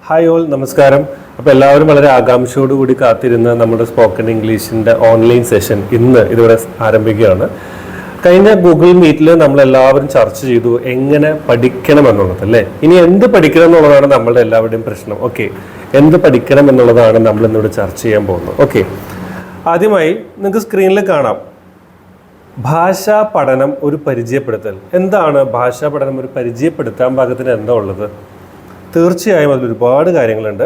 Hi all, നമസ്കാരം. അപ്പോൾ എല്ലാവരും വളരെ ആകാംക്ഷയോടുകൂടി കാത്തിരുന്ന നമ്മുടെ സ്പോക്കൺ ഇംഗ്ലീഷിൻ്റെ ഓൺലൈൻ സെഷൻ ഇതിവിടെ ആരംഭിക്കുകയാണ്. കഴിഞ്ഞ ഗൂഗിൾ മീറ്റിൽ നമ്മളെല്ലാവരും ചർച്ച ചെയ്തു എങ്ങനെ പഠിക്കണം എന്നുള്ളത്, അല്ലേ? ഇനി എന്ത് പഠിക്കണം എന്നുള്ളതാണ് നമ്മളുടെ എല്ലാവരുടെയും പ്രശ്നം. ഓക്കെ, എന്ത് പഠിക്കണം എന്നുള്ളതാണ് നമ്മൾ ഇന്നിവിടെ ചർച്ച ചെയ്യാൻ പോകുന്നത്. ഓക്കെ, ആദ്യമായി നിങ്ങൾക്ക് സ്ക്രീനിൽ കാണാം ഭാഷാ പഠനം ഒരു പരിചയപ്പെടുത്തൽ. എന്താണ് ഭാഷാ പഠനം ഒരു പരിചയപ്പെടുത്താൻ പാകത്തിന് എന്താ ഉള്ളത്? തീർച്ചയായും അതിൽ ഒരുപാട് കാര്യങ്ങളുണ്ട്.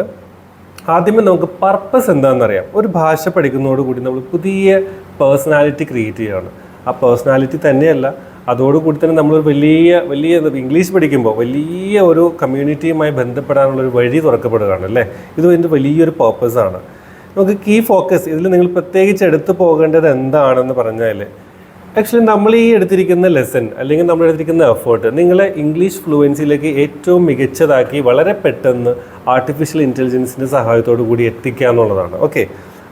ആദ്യമേ നമുക്ക് പർപ്പസ് എന്താണെന്നറിയാം. ഒരു ഭാഷ പഠിക്കുന്നതോടുകൂടി നമ്മൾ പുതിയ പേഴ്സണാലിറ്റി ക്രിയേറ്റ് ചെയ്യുകയാണ്. ആ പേഴ്സണാലിറ്റി തന്നെയല്ല, അതോടുകൂടി തന്നെ നമ്മൾ വലിയ ഇംഗ്ലീഷ് പഠിക്കുമ്പോൾ വലിയ ഒരു കമ്മ്യൂണിറ്റിയുമായി ബന്ധപ്പെടാനുള്ളൊരു വഴി തുറക്കപ്പെടുകയാണ്, അല്ലേ? ഇത് ഇതിൻ്റെ വലിയൊരു പർപ്പസാണ്. നമുക്ക് കീ ഫോക്കസ് ഇതിൽ നിങ്ങൾ പ്രത്യേകിച്ച് എടുത്തു പോകേണ്ടത് എന്താണെന്ന് പറഞ്ഞാൽ, ആക്ച്വലി നമ്മൾ ഈ എടുത്തിരിക്കുന്ന ലെസൺ അല്ലെങ്കിൽ നമ്മൾ എടുത്തിരിക്കുന്ന എഫേർട്ട് നിങ്ങളെ ഇംഗ്ലീഷ് ഫ്ലുവൻസിയിലേക്ക് ഏറ്റവും മികച്ചതാക്കി വളരെ പെട്ടെന്ന് ആർട്ടിഫിഷ്യൽ ഇൻ്റലിജൻസിൻ്റെ സഹായത്തോടു കൂടി എത്തിക്കുക എന്നുള്ളതാണ്. ഓക്കെ,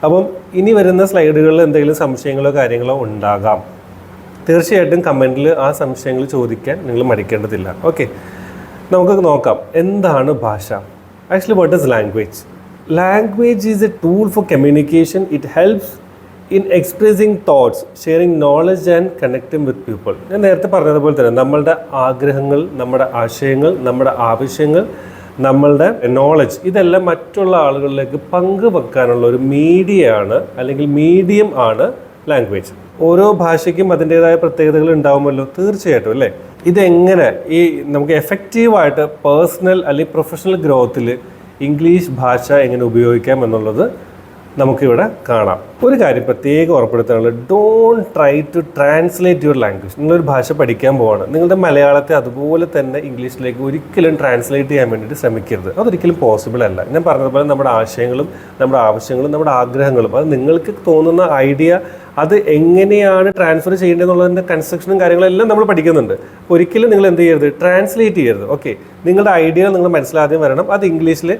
അപ്പം ഇനി വരുന്ന സ്ലൈഡുകളിൽ എന്തെങ്കിലും സംശയങ്ങളോ കാര്യങ്ങളോ ഉണ്ടാകാം. തീർച്ചയായിട്ടും കമൻറ്റിൽ ആ സംശയങ്ങൾ ചോദിക്കാൻ നിങ്ങൾ മടിക്കേണ്ടതില്ല. ഓക്കെ, നമുക്ക് നോക്കാം എന്താണ് ഭാഷ. Actually what is language? Language is A tool for communication. It helps in expressing thoughts, sharing knowledge and connecting with people. ഞാൻ നേരത്തെ പറഞ്ഞതുപോലെ തന്നെ നമ്മളുടെ ആഗ്രഹങ്ങൾ, നമ്മുടെ ആശയങ്ങൾ, നമ്മുടെ ആവശ്യങ്ങൾ, നമ്മളുടെ നോളജ് ഇതെല്ലാം മറ്റുള്ള ആളുകളിലേക്ക് പങ്കുവെക്കാനുള്ള ഒരു മീഡിയയാണ് അല്ലെങ്കിൽ മീഡിയം ആണ് ലാംഗ്വേജ്. ഓരോ ഭാഷയ്ക്കും അതിൻ്റേതായ പ്രത്യേകതകൾ ഉണ്ടാവുമല്ലോ, തീർച്ചയായിട്ടും, അല്ലേ? ഇതെങ്ങനെ നമുക്ക് എഫക്റ്റീവായിട്ട് പേഴ്സണൽ അല്ലെങ്കിൽ പ്രൊഫഷണൽ ഗ്രോത്തിൽ ഇംഗ്ലീഷ് ഭാഷ എങ്ങനെ ഉപയോഗിക്കാം എന്നുള്ളത് നമുക്കിവിടെ കാണാം. ഒരു കാര്യം പ്രത്യേകം ഉറപ്പെടുത്താനുള്ളത്, don't try to translate your language. നിങ്ങളൊരു ഭാഷ പഠിക്കാൻ പോവാണ്, നിങ്ങളുടെ മലയാളത്തെ അതുപോലെ തന്നെ ഇംഗ്ലീഷിലേക്ക് ഒരിക്കലും ട്രാൻസ്ലേറ്റ് ചെയ്യാൻ വേണ്ടിയിട്ട് ശ്രമിക്കരുത്. അതൊരിക്കലും പോസിബിൾ അല്ല. ഞാൻ പറഞ്ഞതുപോലെ നമ്മുടെ ആശയങ്ങളും നമ്മുടെ ആവശ്യങ്ങളും നമ്മുടെ ആഗ്രഹങ്ങളും അത് നിങ്ങൾക്ക് തോന്നുന്ന ഐഡിയ അത് എങ്ങനെയാണ് ട്രാൻസ്ഫർ ചെയ്യേണ്ടതെന്നുള്ളതിൻ്റെ കൺസ്ട്രക്ഷനും കാര്യങ്ങളെല്ലാം നമ്മൾ പഠിക്കുന്നുണ്ട്. ഒരിക്കലും നിങ്ങൾ എന്ത് ചെയ്യരുത്, ട്രാൻസ്ലേറ്റ് ചെയ്യരുത്. ഓക്കെ, നിങ്ങളുടെ ഐഡിയ നിങ്ങൾ മനസ്സിലാദ്യം വരണം, അത് ഇംഗ്ലീഷിൽ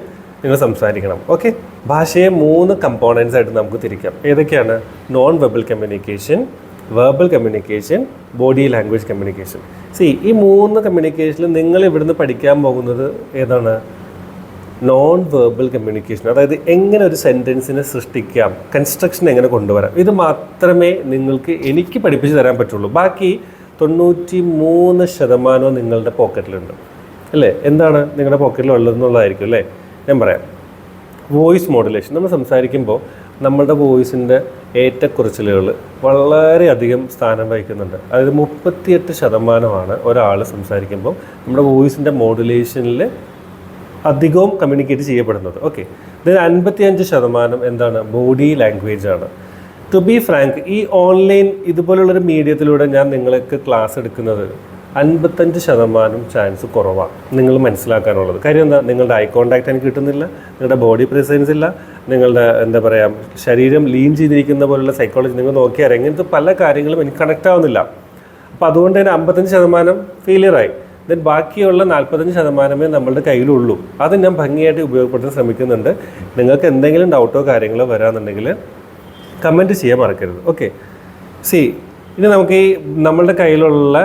നിങ്ങൾ സംസാരിക്കണം. ഓക്കെ, ഭാഷയെ 3 കമ്പോണൻസ് ആയിട്ട് നമുക്ക് തിരിക്കാം. ഏതൊക്കെയാണ്? Non verbal communication, verbal communication, body language communication. ഈ 3 കമ്മ്യൂണിക്കേഷനിൽ നിങ്ങൾ ഇവിടുന്ന് പഠിക്കാൻ പോകുന്നത് ഏതാണ്? Non verbal communication. അതായത് എങ്ങനെ ഒരു സെൻറ്റൻസിനെ സൃഷ്ടിക്കാം, കൺസ്ട്രക്ഷൻ എങ്ങനെ കൊണ്ടുവരാം, ഇത് മാത്രമേ എനിക്ക് പഠിപ്പിച്ച് തരാൻ പറ്റുള്ളൂ. ബാക്കി 93% നിങ്ങളുടെ പോക്കറ്റിലുണ്ട്, അല്ലേ? എന്താണ് നിങ്ങളുടെ പോക്കറ്റിൽ ഉള്ളതെന്നുള്ളതായിരിക്കും, അല്ലേ? ഞാൻ പറയാം. Voice modulation. നമ്മൾ സംസാരിക്കുമ്പോൾ നമ്മളുടെ വോയിസിൻ്റെ ഏറ്റക്കുറച്ചിലുകൾ വളരെയധികം സ്ഥാനം വഹിക്കുന്നുണ്ട്. അതായത് 38% ഒരാൾ സംസാരിക്കുമ്പോൾ നമ്മുടെ വോയിസിൻ്റെ മോഡുലേഷനിൽ അധികവും കമ്മ്യൂണിക്കേറ്റ് ചെയ്യപ്പെടുന്നത്. ഓക്കെ, ഇതിന് 55% എന്താണ്? ബോഡി ലാംഗ്വേജ് ആണ്. ടു ബി ഫ്രാങ്ക്, ഈ ഓൺലൈൻ ഇതുപോലുള്ളൊരു മീഡിയത്തിലൂടെ ഞാൻ നിങ്ങൾക്ക് ക്ലാസ് എടുക്കുന്നത് 55% ചാൻസ് കുറവാണ് നിങ്ങൾ മനസ്സിലാക്കാനുള്ളത്. കാര്യം എന്താ? നിങ്ങളുടെ ഐ കോണ്ടാക്ട് എനിക്ക് കിട്ടുന്നില്ല, നിങ്ങളുടെ ബോഡി പ്രസൻസ് ഇല്ല, നിങ്ങളുടെ എന്താ പറയുക ശരീരം ലീൻ ചെയ്തിരിക്കുന്ന പോലുള്ള സൈക്കോളജി നിങ്ങൾ നോക്കിയാൽ ഇങ്ങനത്തെ പല കാര്യങ്ങളും എനിക്ക് കണക്റ്റ് ആവുന്നില്ല. അപ്പോൾ അതുകൊണ്ട് തന്നെ 55% ഫെയിലിയറായി. ദെൻ ബാക്കിയുള്ള 45% നമ്മളുടെ കയ്യിലുള്ളൂ. അത് ഞാൻ ഭംഗിയായിട്ട് ഉപയോഗപ്പെടുത്താൻ ശ്രമിക്കുന്നുണ്ട്. നിങ്ങൾക്ക് എന്തെങ്കിലും ഡൗട്ടോ കാര്യങ്ങളോ വരാമെന്നുണ്ടെങ്കിൽ കമൻറ്റ് ചെയ്യാൻ മറക്കരുത്. ഓക്കെ, ഇനി നമുക്ക് നമ്മളുടെ കയ്യിലുള്ള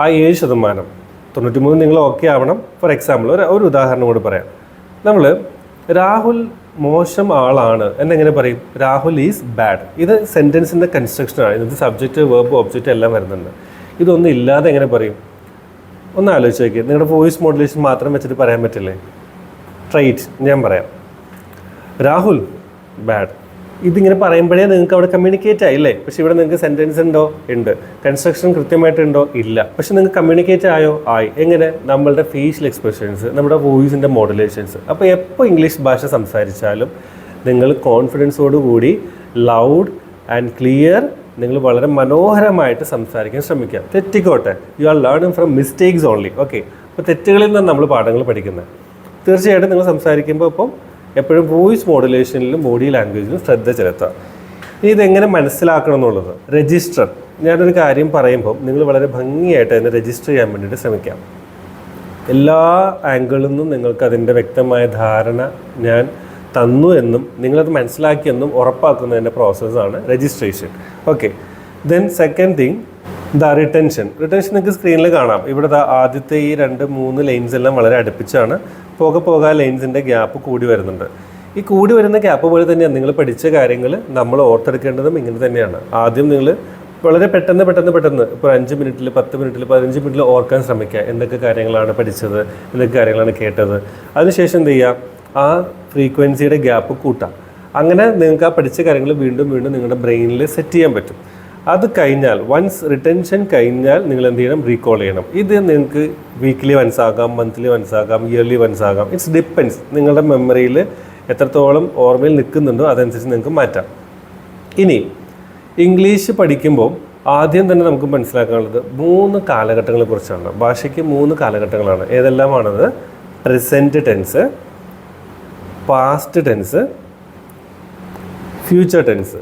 ആ 7%, 93 നിങ്ങൾ ഓക്കെ ആവണം. ഫോർ എക്സാമ്പിൾ ഒരു ഉദാഹരണം കൂടി പറയാം. നമ്മൾ രാഹുൽ മോശം ആളാണ് എന്നെങ്ങനെ പറയും? Rahul is bad. ഇത് സെൻറ്റൻസിൻ്റെ കൺസ്ട്രക്ഷനാണ്. ഇത് സബ്ജക്റ്റ്, വെർബ്, ഒബ്ജക്റ്റ് എല്ലാം വരുന്നുണ്ട്. ഇതൊന്നും ഇല്ലാതെ എങ്ങനെ പറയും? ഒന്ന് ആലോചിച്ച് നോക്കിയാൽ നിങ്ങളുടെ വോയിസ് മോഡുലേഷൻ മാത്രം വെച്ചിട്ട് പറയാൻ പറ്റില്ലേ? ട്രൈറ്റ്, ഞാൻ പറയാം. രാഹുൽ ബാഡ്. ഇതിങ്ങനെ പറയുമ്പോഴേ നിങ്ങൾക്ക് അവിടെ കമ്മ്യൂണിക്കേറ്റ് ആയില്ലേ? പക്ഷെ ഇവിടെ നിങ്ങൾക്ക് സെൻറ്റൻസ് ഉണ്ടോ? ഉണ്ട്. കൺസ്ട്രക്ഷൻ കൃത്യമായിട്ടുണ്ടോ? ഇല്ല. പക്ഷെ നിങ്ങൾക്ക് കമ്മ്യൂണിക്കേറ്റ് ആയോ? ആയി. എങ്ങനെ? നമ്മളുടെ ഫേഷ്യൽ എക്സ്പ്രഷൻസ്, നമ്മുടെ വോയിസിൻ്റെ മോഡുലേഷൻസ്. അപ്പോൾ എപ്പോൾ ഇംഗ്ലീഷ് ഭാഷ സംസാരിച്ചാലും നിങ്ങൾ കോൺഫിഡൻസോടുകൂടി ലൗഡ് ആൻഡ് ക്ലിയർ നിങ്ങൾ വളരെ മനോഹരമായിട്ട് സംസാരിക്കാൻ ശ്രമിക്കുക. തെറ്റിക്കോട്ടെ, you are learning from mistakes only. Okay, അപ്പോൾ തെറ്റുകളിൽ നിന്നാണ് നമ്മൾ പാഠങ്ങൾ പഠിക്കുന്നത്. തീർച്ചയായിട്ടും നിങ്ങൾ സംസാരിക്കുമ്പോൾ ഇപ്പം എപ്പോഴും വോയിസ് മോഡുലേഷനിലും ബോഡി ലാംഗ്വേജിലും ശ്രദ്ധ ചെലുത്തുക. ഇതെങ്ങനെ മനസ്സിലാക്കണം എന്നുള്ളത്, രജിസ്റ്റർ. ഞാനൊരു കാര്യം പറയുമ്പോൾ നിങ്ങൾ വളരെ ഭംഗിയായിട്ട് അതിനെ രജിസ്റ്റർ ചെയ്യാൻ വേണ്ടിയിട്ട് ശ്രമിക്കാം. എല്ലാ ആംഗിളിൽ നിന്നും നിങ്ങൾക്ക് അതിൻ്റെ വ്യക്തമായ ധാരണ ഞാൻ തന്നു എന്നും നിങ്ങളത് മനസ്സിലാക്കിയെന്നും ഉറപ്പാക്കുന്നതിൻ്റെ പ്രോസസ്സാണ് registration. Okay, then second thing, retention നിങ്ങൾക്ക് സ്ക്രീനിൽ കാണാം. ഇവിടെ ആദ്യത്തെ ഈ 2-3 ലൈൻസ് എല്ലാം വളരെ അടുപ്പിച്ചാണ്. പോകെ ലൈൻസിൻ്റെ ഗ്യാപ്പ് കൂടി വരുന്നുണ്ട്. ഈ കൂടി വരുന്ന ഗ്യാപ്പ് പോലെ തന്നെയാണ് നിങ്ങൾ പഠിച്ച കാര്യങ്ങൾ നമ്മൾ ഓർത്തെടുക്കേണ്ടതും ഇങ്ങനെ തന്നെയാണ്. ആദ്യം നിങ്ങൾ വളരെ പെട്ടെന്ന് ഇപ്പോൾ 5 മിനിറ്റിൽ 10 മിനിറ്റിൽ 15 മിനിറ്റിൽ ഓർക്കാൻ ശ്രമിക്കുക. എന്തൊക്കെ കാര്യങ്ങളാണ് പഠിച്ചത്, എന്തൊക്കെ കാര്യങ്ങളാണ് കേട്ടത്. അതിനുശേഷം എന്ത് ചെയ്യുക, ആ ഫ്രീക്വൻസിയുടെ ഗ്യാപ്പ് കൂട്ടാം. അങ്ങനെ നിങ്ങൾക്ക് ആ പഠിച്ച കാര്യങ്ങൾ വീണ്ടും നിങ്ങളുടെ ബ്രെയിനിൽ സെറ്റ് ചെയ്യാൻ പറ്റും. അത് കഴിഞ്ഞാൽ വൺസ് റിട്ടൻഷൻ കഴിഞ്ഞാൽ നിങ്ങൾ എന്ത് ചെയ്യണം, റീകോൾ ചെയ്യണം. ഇത് നിങ്ങൾക്ക് വീക്ക്ലി വൺസ് ആകാം, മന്ത്ലി വൺസ് ആകാം, ഇയർലി വൺസ് ആകാം. ഇറ്റ്സ് ഡിപ്പെൻസ് നിങ്ങളുടെ മെമ്മറിയിൽ എത്രത്തോളം ഓർമ്മയിൽ നിൽക്കുന്നുണ്ടോ അതനുസരിച്ച് നിങ്ങൾക്ക് മാറ്റാം. ഇനി ഇംഗ്ലീഷ് പഠിക്കുമ്പോൾ ആദ്യം തന്നെ നമുക്ക് മനസ്സിലാക്കാനുള്ളത് 3 കാലഘട്ടങ്ങളെ കുറിച്ചാണ്. ഭാഷയ്ക്ക് 3 കാലഘട്ടങ്ങളാണ്. ഏതെല്ലാമാണത്? Present tense, past tense, future tense.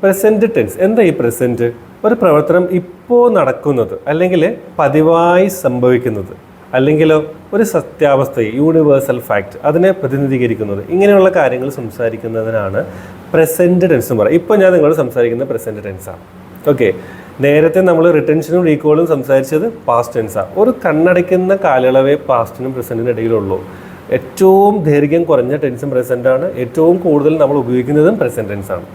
Present tense എന്താ? ഈ പ്രസൻറ്റ് ഒരു പ്രവർത്തനം ഇപ്പോൾ നടക്കുന്നത്, അല്ലെങ്കിൽ പതിവായി സംഭവിക്കുന്നത്, അല്ലെങ്കിൽ ഒരു സത്യാവസ്ഥ, യൂണിവേഴ്സൽ ഫാക്റ്റ്, അതിനെ പ്രതിനിധീകരിക്കുന്നത്. ഇങ്ങനെയുള്ള കാര്യങ്ങൾ സംസാരിക്കുന്നതിനാണ് പ്രസൻറ്റ് ടെൻസ് എന്ന് പറയുക. ഇപ്പോൾ ഞാൻ നിങ്ങളോട് സംസാരിക്കുന്ന പ്രസൻറ്റ് ടെൻസാണ്. ഓക്കെ, നേരത്തെ നമ്മൾ റിട്ടൻഷനും റീകോളും സംസാരിച്ചത് പാസ്റ്റ് ടെൻസാണ്. ഒരു കണ്ണടയ്ക്കുന്ന കാലയളവേ പാസ്റ്റിനും പ്രസൻറ്റിനും ഇടയിലുള്ളൂ. ഏറ്റവും ദൈർഘ്യം കുറഞ്ഞ ടെൻസും പ്രസൻറ്റാണ്. ഏറ്റവും കൂടുതൽ നമ്മൾ ഉപയോഗിക്കുന്നതും പ്രസൻറ്റ് ടെൻസാണ്.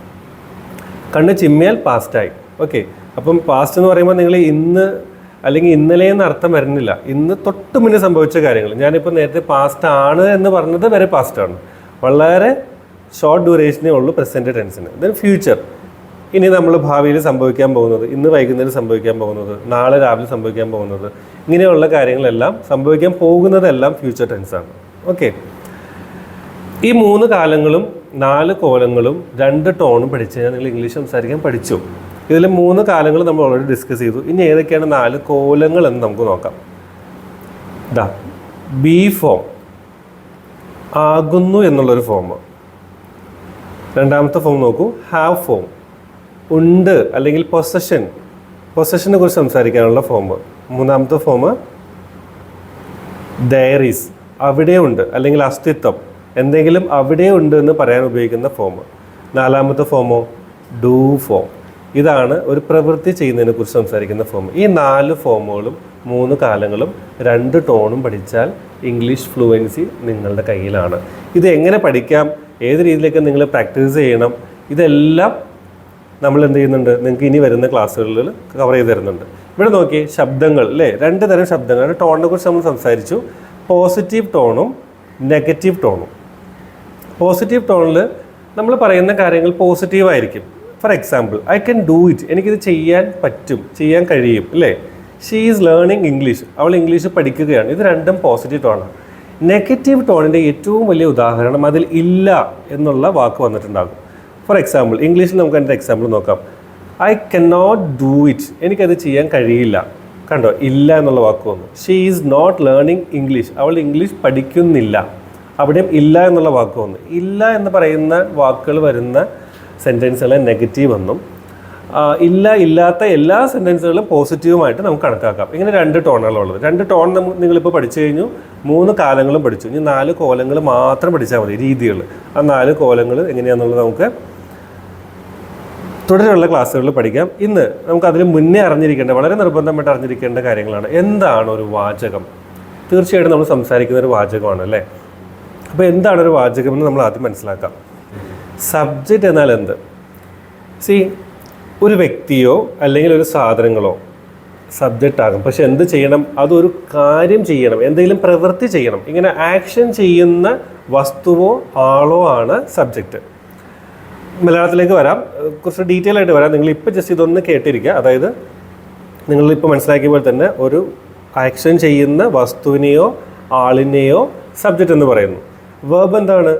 കണ്ണ് ചിമ്മിയാൽ പാസ്റ്റായി. ഓക്കെ, അപ്പം പാസ്റ്റ് എന്ന് പറയുമ്പോൾ നിങ്ങൾ ഇന്ന് അല്ലെങ്കിൽ ഇന്നലെ എന്ന് അർത്ഥം വരുന്നില്ല. ഇന്ന് തൊട്ട് മുന്നേ സംഭവിച്ച കാര്യങ്ങൾ. ഞാനിപ്പോൾ നേരത്തെ പാസ്റ്റ് ആണ് എന്ന് പറഞ്ഞത് വരെ പാസ്റ്റാണ്. വളരെ ഷോർട്ട് ഡ്യൂറേഷനേ ഉള്ളൂ പ്രസൻറ്റ് ടെൻസിന്. ദെൻ ഫ്യൂച്ചർ, ഇനി നമ്മൾ ഭാവിയിൽ സംഭവിക്കാൻ പോകുന്നത്, ഇന്ന് വൈകുന്നേരം സംഭവിക്കാൻ പോകുന്നത്, നാളെ രാവിലെ സംഭവിക്കാൻ പോകുന്നത്, ഇങ്ങനെയുള്ള കാര്യങ്ങളെല്ലാം സംഭവിക്കാൻ പോകുന്നതെല്ലാം ഫ്യൂച്ചർ ടെൻസാണ്. ഓക്കെ, ഈ 3 കാലങ്ങളും 4 കോലങ്ങളും 2 ടോണും പഠിച്ചു കഴിഞ്ഞാൽ നിങ്ങൾ ഇംഗ്ലീഷ് സംസാരിക്കാൻ പഠിച്ചു. ഇതിൽ 3 കാലങ്ങൾ നമ്മൾ ഓൾറെഡി ഡിസ്കസ് ചെയ്തു. ഇനി ഏതൊക്കെയാണ് 4 കോലങ്ങൾ എന്ന് നമുക്ക് നോക്കാം. ബി ഫോം, ആകുന്നു എന്നുള്ളൊരു ഫോം. രണ്ടാമത്തെ ഫോം നോക്കൂ, ഹാവ് ഫോം, ഉണ്ട് അല്ലെങ്കിൽ പൊസഷനെ കുറിച്ച് സംസാരിക്കാനുള്ള ഫോം. മൂന്നാമത്തെ ഫോം ദെയർ ഈസ്, അവിടെയുണ്ട് അല്ലെങ്കിൽ അസ്തിത്വം, എന്തെങ്കിലും അവിടെ ഉണ്ട് എന്ന് പറയാൻ ഉപയോഗിക്കുന്ന ഫോം. നാലാമത്തെ ഫോമോ ഡൂ ഫോം, ഇതാണ് ഒരു പ്രവൃത്തി ചെയ്യുന്നതിനെ കുറിച്ച് സംസാരിക്കുന്ന ഫോം. ഈ 4 ഫോമുകളും 3 കാലങ്ങളും 2 ടോണും പഠിച്ചാൽ ഇംഗ്ലീഷ് ഫ്ലുവൻസി നിങ്ങളുടെ കയ്യിലാണ്. ഇത് എങ്ങനെ പഠിക്കാം, ഏത് രീതിയിലേക്ക് നിങ്ങൾ പ്രാക്ടീസ് ചെയ്യണം, ഇതെല്ലാം നമ്മൾ എന്ത് ചെയ്യുന്നുണ്ട്, നിങ്ങൾക്ക് ഇനി വരുന്ന ക്ലാസ്സുകളിൽ കവർ ചെയ്ത് തരുന്നുണ്ട്. ഇവിടെ നോക്കി, ശബ്ദങ്ങൾ അല്ലേ, 2 തരം ശബ്ദങ്ങൾ. ടോണിനെ കുറിച്ച് നമ്മൾ സംസാരിച്ചു. പോസിറ്റീവ് ടോണും നെഗറ്റീവ് ടോണും. പോസിറ്റീവ് ടോണിൽ നമ്മൾ പറയുന്ന കാര്യങ്ങൾ പോസിറ്റീവായിരിക്കും. For example, I can do it, എനിക്കിത് ചെയ്യാൻ പറ്റും, ചെയ്യാൻ കഴിയും അല്ലേ. ഷീ ഈസ് ലേണിംഗ് ഇംഗ്ലീഷ്, അവൾ ഇംഗ്ലീഷ് പഠിക്കുകയാണ്. ഇത് രണ്ടും പോസിറ്റീവ് ടോണാണ്. നെഗറ്റീവ് ടോണിൻ്റെ ഏറ്റവും വലിയ ഉദാഹരണം അതിൽ ഇല്ല എന്നുള്ള വാക്ക് വന്നിട്ടുണ്ടാകും. ഫോർ എക്സാമ്പിൾ, ഇംഗ്ലീഷിൽ നമുക്ക് അതിൻ്റെ എക്സാമ്പിൾ നോക്കാം. I can not do it, എനിക്കത് ചെയ്യാൻ കഴിയില്ല. കണ്ടോ, ഇല്ല എന്നുള്ള വാക്ക് വന്നു. She is not learning English, അവൾ ഇംഗ്ലീഷ് പഠിക്കുന്നില്ല. അവിടെയും ഇല്ല എന്നുള്ള വാക്ക് വന്നു. ഇല്ല എന്ന് പറയുന്ന വാക്കുകൾ വരുന്ന സെൻറ്റൻസുകളെ നെഗറ്റീവ് എന്നും ഇല്ലാത്ത എല്ലാ സെൻറ്റൻസുകളും പോസിറ്റീവുമായിട്ട് നമുക്ക് കണക്കാക്കാം. ഇങ്ങനെ 2 ടോണുകളുള്ളത്. 2 ടോൺ നിങ്ങളിപ്പോൾ പഠിച്ചു കഴിഞ്ഞു. 3 കാലങ്ങളും പഠിച്ചു. ഇനി 4 കോലങ്ങൾ മാത്രം പഠിച്ചാൽ മതി, രീതികൾ. ആ 4 കോലങ്ങൾ എങ്ങനെയാണെന്നുള്ളത് നമുക്ക് തുടരെയുള്ള ക്ലാസ്സുകളിൽ പഠിക്കാം. ഇന്ന് നമുക്ക് അതിന് മുന്നേ അറിഞ്ഞിരിക്കേണ്ട, വളരെ നിർബന്ധമായിട്ട് അറിഞ്ഞിരിക്കേണ്ട കാര്യങ്ങളാണ്. എന്താണ് ഒരു വാചകം? തീർച്ചയായിട്ടും നമ്മൾ സംസാരിക്കുന്ന ഒരു വാചകമാണ് അല്ലേ. അപ്പോൾ എന്താണ് ഒരു വാചകം എന്ന് നമ്മൾ ആദ്യം മനസ്സിലാക്കാം. സബ്ജക്റ്റ് എന്നാൽ എന്ത്? ഒരു വ്യക്തിയോ അല്ലെങ്കിൽ ഒരു സാധനങ്ങളോ സബ്ജക്റ്റ് ആകും. പക്ഷെ എന്ത് ചെയ്യണം? അതൊരു കാര്യം ചെയ്യണം, എന്തെങ്കിലും പ്രവൃത്തി ചെയ്യണം. ഇങ്ങനെ ആക്ഷൻ ചെയ്യുന്ന വസ്തുവോ ആളോ ആണ് സബ്ജക്റ്റ്. മലയാളത്തിലേക്ക് വരാം, കുറച്ച് ഡീറ്റെയിൽ ആയിട്ട് വരാം. നിങ്ങളിപ്പോൾ ജസ്റ്റ് ഇതൊന്ന് കേട്ടിരിക്കുക. അതായത് നിങ്ങളിപ്പോൾ മനസ്സിലാക്കിയ പോലെ തന്നെ ഒരു ആക്ഷൻ ചെയ്യുന്ന വസ്തുവിനെയോ ആളിനെയോ സബ്ജക്റ്റ് എന്ന് പറയുന്നു. വേർബ് എന്താണ്?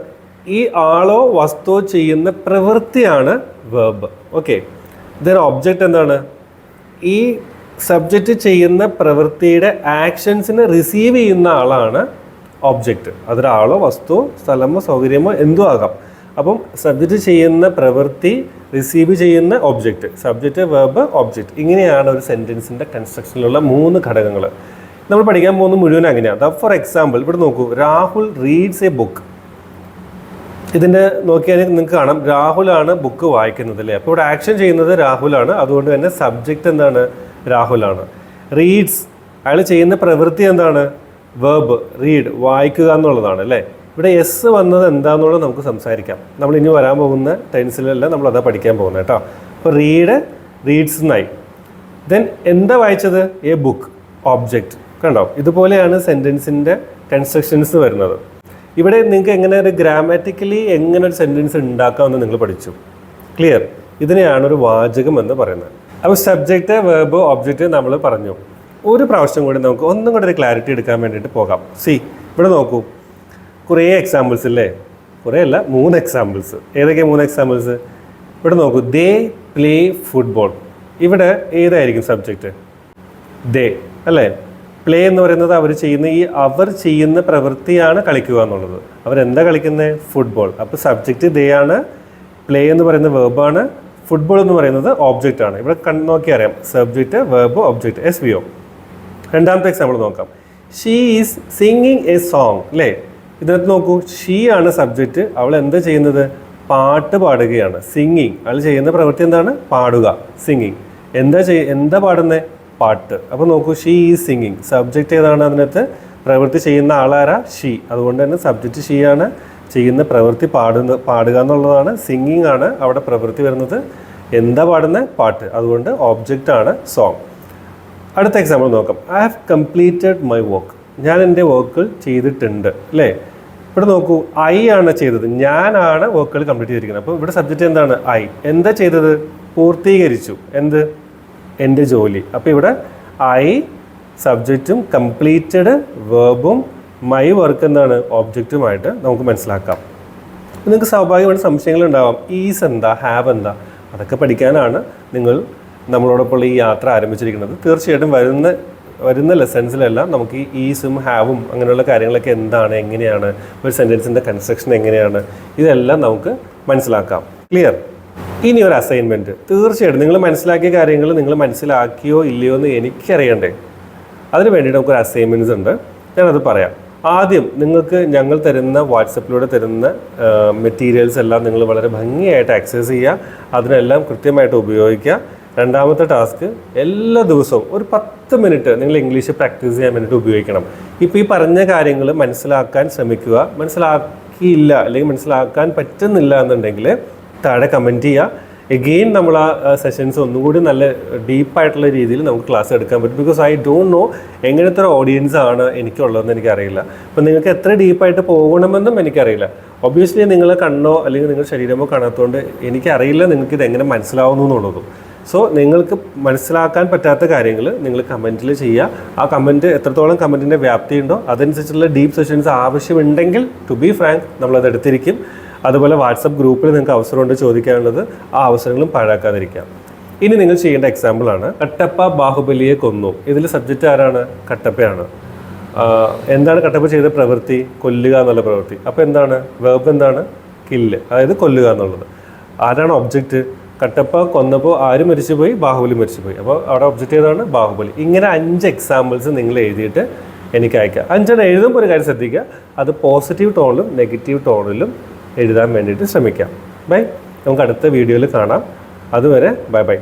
ഈ ആളോ വസ്തുവോ ചെയ്യുന്ന പ്രവൃത്തിയാണ് വേർബ്. ഓക്കെ, ഇതിന് ഒബ്ജക്റ്റ് എന്താണ്? ഈ സബ്ജക്റ്റ് ചെയ്യുന്ന പ്രവൃത്തിയുടെ ആക്ഷൻസിനെ റിസീവ് ചെയ്യുന്ന ആളാണ് ഒബ്ജക്റ്റ്. അതൊരാളോ വസ്തുവോ സ്ഥലമോ സൗകര്യമോ എന്തോ ആകാം. അപ്പം സബ്ജക്റ്റ് ചെയ്യുന്ന പ്രവൃത്തി റിസീവ് ചെയ്യുന്ന ഒബ്ജക്റ്റ്, സബ്ജക്റ്റ് വേർബ് ഒബ്ജക്റ്റ്. ഇങ്ങനെയാണ് ഒരു സെൻറ്റൻസിൻ്റെ കൺസ്ട്രക്ഷനിലുള്ള 3 ഘടകങ്ങൾ. നമ്മൾ പഠിക്കാൻ പോകുന്നത് മുഴുവൻ അങ്ങനെയാണ്. ഫോർ എക്സാമ്പിൾ, ഇവിടെ നോക്കൂ, രാഹുൽ റീഡ്സ് എ ബുക്ക്. ഇതിൻ്റെ നോക്കിയാൽ നിങ്ങൾക്ക് കാണാം, രാഹുലാണ് ബുക്ക് വായിക്കുന്നത് അല്ലേ. അപ്പോൾ ഇവിടെ ആക്ഷൻ ചെയ്യുന്നത് രാഹുലാണ്. അതുകൊണ്ട് തന്നെ സബ്ജക്റ്റ് എന്താണ്? രാഹുലാണ്. റീഡ്സ്, അയാൾ ചെയ്യുന്ന പ്രവൃത്തി എന്താണ്? വേർബ്, റീഡ്, വായിക്കുക എന്നുള്ളതാണ് അല്ലേ. ഇവിടെ എസ് വന്നത് എന്താണെന്നുള്ളത് നമുക്ക് സംസാരിക്കാം. നമ്മൾ ഇനി വരാൻ പോകുന്ന ടെൻസിലെല്ലാം നമ്മൾ അതാ പഠിക്കാൻ പോകുന്നത് കേട്ടോ. അപ്പോൾ റീഡ്, റീഡ്സ് എന്നായി. ദെൻ എന്താ വായിച്ചത്? A book, object. കണ്ടോ, ഇതുപോലെയാണ് സെൻറ്റൻസിൻ്റെ കൺസ്ട്രക്ഷൻസ് വരുന്നത്. ഇവിടെ നിങ്ങൾക്ക് എങ്ങനെ ഒരു ഗ്രാമാറ്റിക്കലി എങ്ങനെ ഒരു സെൻറ്റൻസ് ഉണ്ടാക്കാമെന്ന് നിങ്ങൾ പഠിച്ചു. ക്ലിയർ? ഇതിനെയാണ് ഒരു വാചകം എന്ന് പറയുന്നത്. അപ്പോൾ സബ്ജക്റ്റ്, വേർബ്, ഓബ്ജക്റ്റ് നമ്മൾ പറഞ്ഞു. ഒരു പ്രാവശ്യം കൂടി നമുക്ക് ഒന്നും കൂടെ ഒരു ക്ലാരിറ്റി എടുക്കാൻ വേണ്ടിയിട്ട് പോകാം. ഇവിടെ നോക്കൂ, കുറേ എക്സാമ്പിൾസ് ഇല്ലേ? കുറേ അല്ല, 3 എക്സാമ്പിൾസ്. ഏതൊക്കെയാണ് 3 എക്സാമ്പിൾസ്? ഇവിടെ നോക്കൂ, ദേ പ്ലേ ഫുട്ബോൾ. ഇവിടെ ഏതായിരിക്കും സബ്ജക്റ്റ്? ദേ അല്ലേ. പ്ലേ എന്ന് പറയുന്നത് അവർ ചെയ്യുന്ന പ്രവൃത്തിയാണ് കളിക്കുക എന്നുള്ളത്. അവരെന്താ കളിക്കുന്നത്? ഫുട്ബോൾ. അപ്പോൾ സബ്ജക്റ്റ് ദേ ആണ്, പ്ലേ എന്ന് പറയുന്നത് വേർബാണ്, ഫുട്ബോൾ എന്ന് പറയുന്നത് ഓബ്ജക്റ്റ് ആണ്. ഇവിടെ നോക്കി അറിയാം, സബ്ജക്റ്റ്, വേർബ്, ഓബ്ജക്റ്റ്, SVO. രണ്ടാമത്തെ എക്സാമ്പിൾ നോക്കാം. She is singing A song അല്ലേ. ഇതിനകത്ത് നോക്കൂ, ഷീ ആണ് സബ്ജക്റ്റ്. അവൾ എന്താ ചെയ്യുന്നത്? പാട്ട് പാടുകയാണ്. സിംഗിങ്, അവൾ ചെയ്യുന്ന പ്രവൃത്തി എന്താണ്? പാടുക, സിംഗിങ്. എന്താ പാടുന്നത്? പാട്ട്. അപ്പോൾ നോക്കൂ, ഷീ ഈസ് സിംഗിങ്. സബ്ജക്റ്റ് ഏതാണ് അതിനകത്ത്? പ്രവൃത്തി ചെയ്യുന്ന ആളാരാ? ഷീ. അതുകൊണ്ട് തന്നെ സബ്ജക്റ്റ് ഷീ ആണ്, ചെയ്യുന്ന പ്രവൃത്തി പാടുക എന്നുള്ളതാണ്. സിംഗിങ് ആണ് അവിടെ പ്രവൃത്തി വരുന്നത്. എന്താ പാടുന്നത്? പാട്ട്. അതുകൊണ്ട് ഓബ്ജക്റ്റ് ആണ് സോങ്. അടുത്ത എക്സാമ്പിൾ നോക്കാം. I have completed my work. ഞാൻ എൻ്റെ വർക്കുകൾ ചെയ്തിട്ടുണ്ട് അല്ലേ. ഇവിടെ നോക്കൂ, ഐ ആണ് ചെയ്തത്, ഞാനാണ് വർക്കുകൾ കംപ്ലീറ്റ് ചെയ്തിരിക്കുന്നത്. അപ്പോൾ ഇവിടെ സബ്ജക്റ്റ് എന്താണ്? ഐ. എന്താ ചെയ്തത്? പൂർത്തീകരിച്ചു. എന്ത്? എൻ്റെ ജോലി. അപ്പോൾ ഇവിടെ ഐ സബ്ജക്റ്റും കംപ്ലീറ്റഡ് വേർബും മൈ വർക്ക് എന്താണ്? ഓബ്ജക്റ്റുമായിട്ട് നമുക്ക് മനസ്സിലാക്കാം. നിങ്ങൾക്ക് സ്വാഭാവികമായിട്ട് സംശയങ്ങളുണ്ടാവാം. ഈസ് എന്താ? ഹാവ് എന്താ? അതൊക്കെ പഠിക്കാനാണ് നമ്മളോടൊപ്പം ഈ യാത്ര ആരംഭിച്ചിരിക്കുന്നത്. തീർച്ചയായിട്ടും വരുന്ന ലെസൺസിലെല്ലാം നമുക്ക് ഈ ഈസും ഹാവും അങ്ങനെയുള്ള കാര്യങ്ങളൊക്കെ എന്താണ്, എങ്ങനെയാണ്, ഒരു സെൻറ്റൻസിൻ്റെ കൺസ്ട്രക്ഷൻ എങ്ങനെയാണ്, ഇതെല്ലാം നമുക്ക് മനസ്സിലാക്കാം. ക്ലിയർ? ഇനി ഒരു അസൈൻമെൻറ്റ്. തീർച്ചയായിട്ടും നിങ്ങൾ മനസ്സിലാക്കിയ കാര്യങ്ങൾ നിങ്ങൾ മനസ്സിലാക്കിയോ ഇല്ലയോ എന്ന് എനിക്കറിയണ്ടേ. അതിന് വേണ്ടിയിട്ട് നമുക്കൊരു അസൈൻമെൻറ്റ്സ് ഉണ്ട്. ഞാനത് പറയാം. ആദ്യം നിങ്ങൾക്ക് ഞങ്ങൾ തരുന്ന വാട്സപ്പിലൂടെ തരുന്ന മെറ്റീരിയൽസ് എല്ലാം നിങ്ങൾ വളരെ ഭംഗിയായിട്ട് ആക്സസ് ചെയ്യുക, അതിനെല്ലാം കൃത്യമായിട്ട് ഉപയോഗിക്കുക. രണ്ടാമത്തെ ടാസ്ക്, എല്ലാ ദിവസവും ഒരു 10 മിനിറ്റ് നിങ്ങൾ ഇംഗ്ലീഷ് പ്രാക്ടീസ് ചെയ്യാൻ വേണ്ടിയിട്ട് ഉപയോഗിക്കണം. ഇപ്പോൾ ഈ പറഞ്ഞ കാര്യങ്ങൾ മനസ്സിലാക്കാൻ ശ്രമിക്കുക. മനസ്സിലാക്കിയില്ല അല്ലെങ്കിൽ മനസ്സിലാക്കാൻ പറ്റുന്നില്ല എന്നുണ്ടെങ്കിൽ താഴെ കമൻറ്റ് ചെയ്യുക. എഗെയിൻ നമ്മൾ ആ സെഷൻസ് ഒന്നുകൂടി നല്ല ഡീപ്പായിട്ടുള്ള രീതിയിൽ നമുക്ക് ക്ലാസ് എടുക്കാൻ പറ്റും. ബിക്കോസ് ഐ ഡോണ്ട് നോ എങ്ങനത്തെ ഒരു ഓഡിയൻസ് ആണ് എനിക്കുള്ളതെന്ന് എനിക്കറിയില്ല. അപ്പോൾ നിങ്ങൾക്ക് എത്ര ഡീപ്പായിട്ട് പോകണമെന്നും എനിക്കറിയില്ല. ഒബ്വിയസ്ലി നിങ്ങളെ കണ്ണോ അല്ലെങ്കിൽ നിങ്ങളുടെ ശരീരമോ കാണാത്തതുകൊണ്ട് എനിക്കറിയില്ല നിങ്ങൾക്കിത് എങ്ങനെ മനസ്സിലാവുന്നു എന്നുള്ളതും. സോ നിങ്ങൾക്ക് മനസ്സിലാക്കാൻ പറ്റാത്ത കാര്യങ്ങൾ നിങ്ങൾ കമൻറ്റിൽ ചെയ്യുക. ആ കമൻറ്റ് എത്രത്തോളം കമൻറ്റിൻ്റെ വ്യാപ്തി ഉണ്ടോ അതനുസരിച്ചുള്ള ഡീപ്പ് സെഷൻസ് ആവശ്യമുണ്ടെങ്കിൽ ടു ബി ഫ്രാങ്ക് നമ്മളത് എടുത്തിരിക്കും. അതുപോലെ വാട്സപ്പ് ഗ്രൂപ്പിൽ നിങ്ങൾക്ക് അവസരമുണ്ട് ചോദിക്കാനുള്ളത്, ആ അവസരങ്ങളും പാഴാക്കാതിരിക്കാം. ഇനി നിങ്ങൾ ചെയ്യേണ്ട എക്സാമ്പിളാണ് കട്ടപ്പ ബാഹുബലിയെ കൊന്നു. ഇതിൽ സബ്ജക്റ്റ് ആരാണ്? കട്ടപ്പയാണ്. എന്താണ് കട്ടപ്പ ചെയ്ത പ്രവൃത്തി? കൊല്ലുക എന്നുള്ള പ്രവൃത്തി. അപ്പോൾ എന്താണ് വേർബ്? എന്താണ്? കില്ല്, അതായത് കൊല്ലുക എന്നുള്ളത്. ആരാണ് ഒബ്ജക്റ്റ്? കട്ടപ്പ കൊന്നപ്പോൾ ആര് മരിച്ചുപോയി? ബാഹുബലി മരിച്ചുപോയി. അപ്പോൾ അവിടെ ഒബ്ജക്റ്റ് ഏതാണ്? ബാഹുബലി. ഇങ്ങനെ 5 എക്സാമ്പിൾസ് നിങ്ങൾ എഴുതിയിട്ട് എനിക്ക് അയക്കാം. 5 എഴുതുമ്പോൾ ഒരു കാര്യം ശ്രദ്ധിക്കുക, അത് പോസിറ്റീവ് ടോണിലും നെഗറ്റീവ് ടോണിലും എഴുതാൻ വേണ്ടിയിട്ട് ശ്രമിക്കാം. ബൈ. നമുക്ക് അടുത്ത വീഡിയോയിൽ കാണാം. അതുവരെ ബൈ ബൈ.